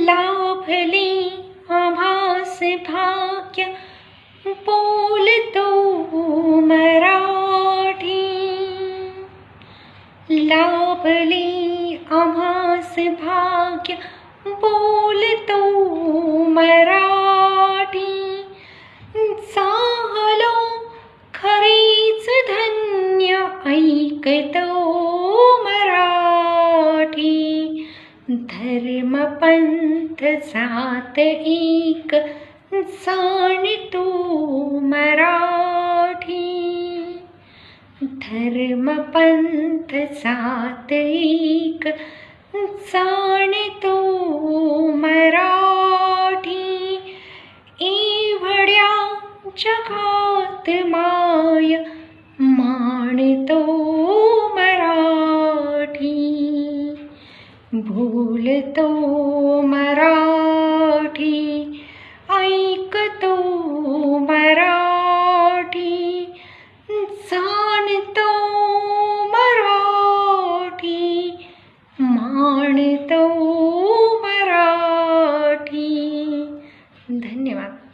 लाभले आम्हास भाग्य बोलतो मराठी. लाभले आम्हास भाग्य बोलतो मराठी. झालो खरेच धन्य ऐकतो मराठी. धर्म पंथ जात एक जाणतो मराठी. धर्म पंथ जात एक जाणतो मराठी. एवढ्या जगात माय मानतो मराठी. बोलतो मराठी, ऐकतो मराठी, जाणतो मराठी, मानतो मराठी. धन्यवाद.